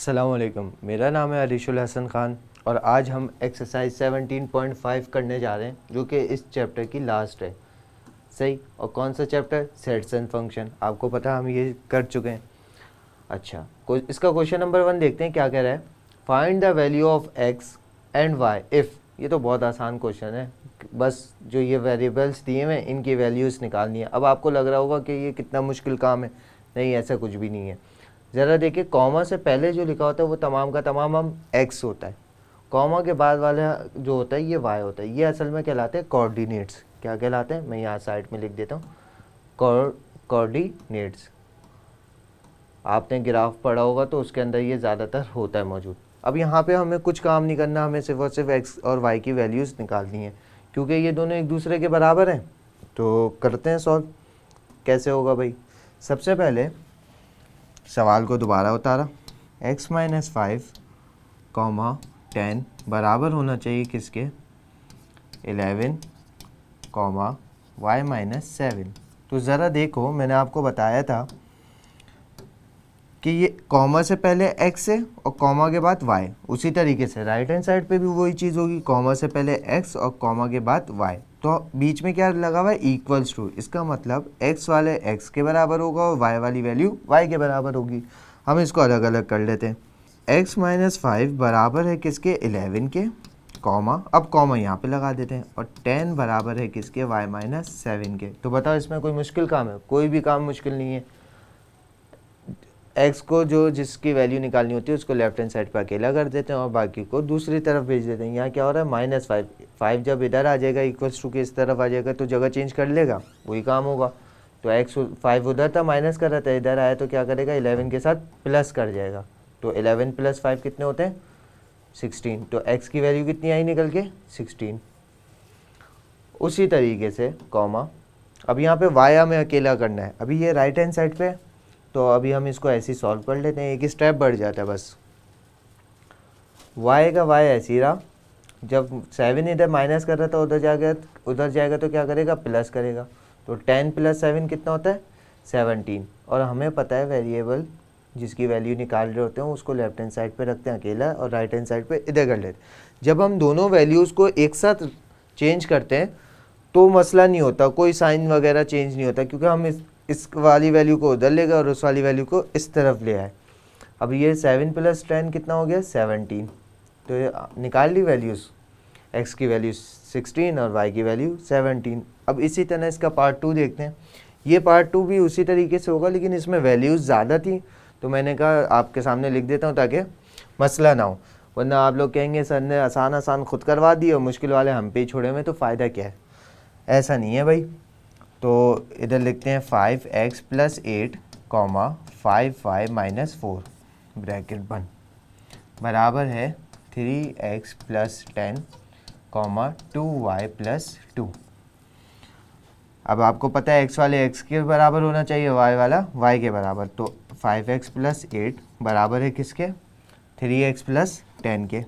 अस्सलामुअलैकुम, मेरा नाम है अरिशुल हसन ख़ान और आज हम एक्सरसाइज 17.5 करने जा रहे हैं जो कि इस चैप्टर की लास्ट है। सही। और कौन सा चैप्टर? Sets and function. आपको पता हम ये कर चुके हैं। अच्छा, इसका क्वेश्चन नंबर 1 देखते हैं क्या कह रहा है। Find the value of x and why if. ये तो बहुत आसान क्वेश्चन है, बस जो ये वेरिएबल्स दिए हुए हैं इनकी वैल्यूज़ निकालनी है। अब आपको लग रहा होगा कि ये कितना मुश्किल काम है। नहीं, ऐसा कुछ भी नहीं है। ज़रा देखिए, कॉमा से पहले जो लिखा होता है वो तमाम का तमाम हम एक्स होता है, कॉमा के बाद वाला जो होता है ये वाई होता है। ये असल में कहलाते हैं कोऑर्डिनेट्स। क्या कहलाते हैं? मैं यहाँ साइड में लिख देता हूँ, कोऑर्डिनेट्स। आपने ग्राफ पढ़ा होगा तो उसके अंदर ये ज़्यादातर होता है मौजूद। अब यहाँ पे हमें कुछ काम नहीं करना, हमें सिर्फ और सिर्फ एक्स और वाई की वैल्यूज़ निकालनी है, क्योंकि ये दोनों एक दूसरे के बराबर हैं। तो करते हैं सॉल्व। कैसे होगा भाई? सबसे पहले सवाल को दोबारा उतारा। x माइनस 5 कॉमा 10 बराबर होना चाहिए किसके? 11 कॉमा y माइनस 7। तो ज़रा देखो, मैंने आपको बताया था कि ये कॉमा से पहले x है और कॉमा के बाद y। उसी तरीके से राइट हैंड साइड पे भी वही चीज़ होगी, कॉमा से पहले x और कॉमा के बाद y। तो बीच में क्या लगा हुआ है? Equals to. इसका मतलब x वाले x के बराबर होगा और y वाली वैल्यू y के बराबर होगी। हम इसको अलग अलग कर लेते हैं। x माइनस 5 बराबर है किसके? 11 के, कॉमा, अब कॉमा यहाँ पे लगा देते हैं, और 10 बराबर है किसके? y माइनस 7 के। तो बताओ इसमें कोई मुश्किल काम है? कोई भी काम मुश्किल नहीं है। x को जो जिसकी वैल्यू निकालनी होती है उसको लेफ्ट हैंड साइड पर अकेला कर देते हैं और बाकी को दूसरी तरफ भेज देते हैं। यहाँ क्या हो रहा है? माइनस 5। 5 जब इधर आ जाएगा इक्वल्स टू के इस तरफ आ जाएगा तो जगह चेंज कर लेगा, वही काम होगा। तो x 5 उधर था, माइनस कर रहा था, इधर आया तो क्या करेगा? 11 के साथ प्लस कर जाएगा। तो 11 प्लस 5 कितने होते हैं? 16। तो x की वैल्यू कितनी आई निकल के? 16। उसी तरीके से कॉमा, अब यहाँ पे y हमें अकेला करना है। अभी ये राइट हैंड साइड पे, तो अभी हम इसको ऐसे ही सॉल्व कर लेते हैं, एक स्टेप बढ़ जाता है बस। y का y ऐसे ही रहा, जब 7 इधर माइनस कर रहा था उधर जाएगा तो क्या करेगा? प्लस करेगा। तो 10 प्लस 7 कितना होता है? 17। और हमें पता है वेरिएबल जिसकी वैल्यू निकाल रहे होते हैं उसको लेफ्ट हैंड साइड पे रखते हैं अकेला और राइट हैंड साइड पे इधर कर लेते हैं। जब हम दोनों वैल्यूज़ को एक साथ चेंज करते हैं तो मसला नहीं होता, कोई साइन वगैरह चेंज नहीं होता, क्योंकि हम इस वाली वैल्यू को उधर ले गए और उस वाली वैल्यू को इस तरफ ले आए। अब ये 7 प्लस 10 कितना हो गया? 17। तो ये निकाल ली वैल्यूज़, x की वैल्यू 16 और y की वैल्यू 17। अब इसी तरह इसका पार्ट 2 देखते हैं। ये पार्ट 2 भी उसी तरीके से होगा, लेकिन इसमें वैल्यूज़ ज़्यादा थी तो मैंने कहा आपके सामने लिख देता हूँ ताकि मसला ना हो, वरना आप लोग कहेंगे सर ने आसान आसान खुद करवा दी और मुश्किल वाले हम पे ही छोड़े हुए, तो फ़ायदा क्या है? ऐसा नहीं है भाई। तो इधर लिखते हैं 5x plus 8 comma 5y minus 4 bracket बंद बराबर है 3x plus 10 comma 2y plus 2। अब आपको पता है x वाले x के बराबर होना चाहिए, y वाला y के बराबर। तो 5x प्लस 8 बराबर है किसके? 3x प्लस 10 के,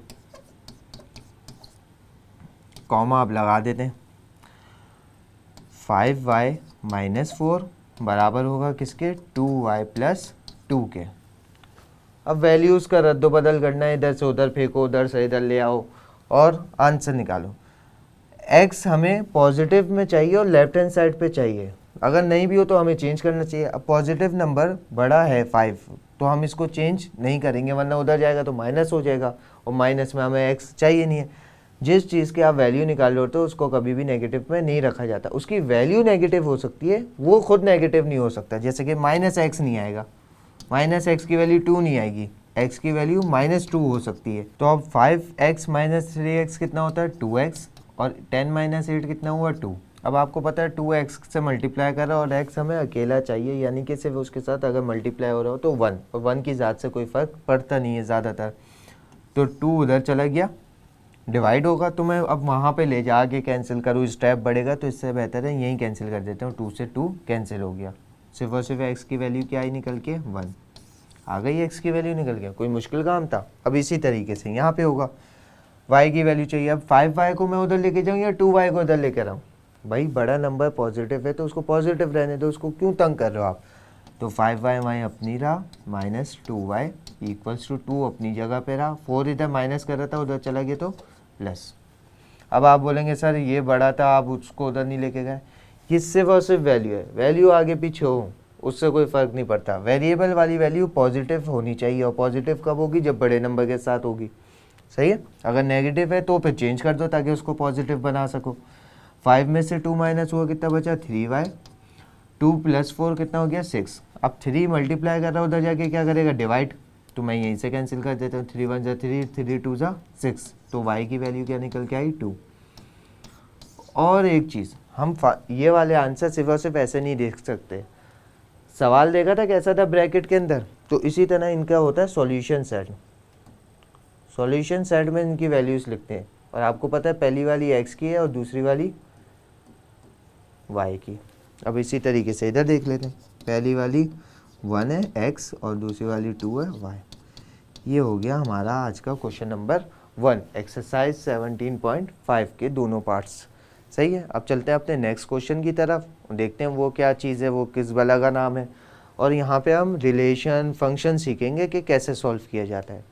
कॉमा अब लगा देते हैं। 5y माइनस 4 बराबर होगा किसके? 2y प्लस 2 के। अब वैल्यूज़ का रद्द बदल करना है, इधर से उधर फेंको, उधर से इधर ले आओ और आंसर निकालो। x हमें पॉजिटिव में चाहिए और लेफ्ट हैंड साइड पे चाहिए, अगर नहीं भी हो तो हमें चेंज करना चाहिए। अब पॉजिटिव नंबर बड़ा है 5, तो हम इसको चेंज नहीं करेंगे, वरना उधर जाएगा तो माइनस हो जाएगा और माइनस में हमें x चाहिए नहीं है। जिस चीज़ की आप वैल्यू निकाल रहे होते हो उसको कभी भी नेगेटिव में नहीं रखा जाता। उसकी वैल्यू नेगेटिव हो सकती है, वो खुद नेगेटिव नहीं हो सकता। जैसे कि माइनस एक्स नहीं आएगा, माइनस एक्स की वैल्यू 2 नहीं आएगी, x की वैल्यू माइनस 2 हो सकती है। तो अब 5x माइनस 3x कितना होता है? 2x, और 10 माइनस 8 कितना हुआ? 2। अब आपको पता है 2x से मल्टीप्लाई कर रहा है और x हमें अकेला चाहिए, यानी कि सिर्फ उसके साथ अगर मल्टीप्लाई हो रहा हो तो 1, और 1 की ज़ात से कोई फ़र्क पड़ता नहीं है ज़्यादातर। तो 2 उधर चला गया, डिवाइड होगा, तो मैं अब वहाँ पे ले जा के कैंसिल करूँ, स्टेप बढ़ेगा, तो इससे बेहतर है यहीं कैंसिल कर देता हूँ। 2 से 2 कैंसिल हो गया, सिर्फ और सिर्फ x की वैल्यू क्या आई निकल के? 1 आ गई, x की वैल्यू निकल गया। कोई मुश्किल काम था? अब इसी तरीके से यहाँ पे होगा, y की वैल्यू चाहिए। अब 5y को मैं उधर लेके जाऊँ या 2y को उधर लेकर आऊँ? भाई बड़ा नंबर पॉजिटिव है तो उसको पॉजिटिव रहने दो, उसको क्यों तंग कर रहे हो आप? तो 5y वहीं अपनी रहा माइनस 2y इक्वल्स टू 2 अपनी जगह पे रहा, 4 इधर माइनस कर रहा था उधर चला गया तो प्लस। अब आप बोलेंगे सर ये बड़ा था आप उसको उधर नहीं लेके गए, ये सिर्फ और सिर्फ वैल्यू है, वैल्यू आगे पीछे हो उससे कोई फ़र्क नहीं पड़ता। वेरिएबल वाली वैल्यू पॉजिटिव होनी चाहिए, और पॉजिटिव कब होगी, जब बड़े नंबर के साथ होगी, सही है। अगर नेगेटिव है तो फिर चेंज कर दो ताकि उसको पॉजिटिव बना सको। 5 में से 2 माइनस हुआ कितना बचा 3y, 2 प्लस 4 कितना हो गया 6। अब 3 मल्टीप्लाई कर रहा है उधर जाके क्या करेगा डिवाइड, तो मैं यहीं से कैंसिल कर देता हूँ, 3 1 3 3 2 6, तो y की वैल्यू क्या निकल के आई 2। और एक चीज़ हम ये वाले आंसर सिर्फ और सिर्फ ऐसे नहीं देख सकते, सवाल देखा था कैसा था ब्रैकेट के अंदर, तो इसी तरह इनका होता है सॉल्यूशन सेट। सॉल्यूशन सेट में इनकी वैल्यूज़ लिखते हैं, और आपको पता है पहली वाली x की है और दूसरी वाली y की। अब इसी तरीके से इधर देख लेते हैं, पहली वाली 1 है x और दूसरी वाली 2 है y। ये हो गया हमारा आज का क्वेश्चन नंबर 1 एक्सरसाइज 17.5 के दोनों पार्ट्स, सही है। अब चलते हैं अपने नेक्स्ट क्वेश्चन की तरफ, देखते हैं वो क्या चीज़ है, वो किस बला का नाम है, और यहाँ पे हम रिलेशन फंक्शन सीखेंगे कि कैसे सॉल्व किया जाता है।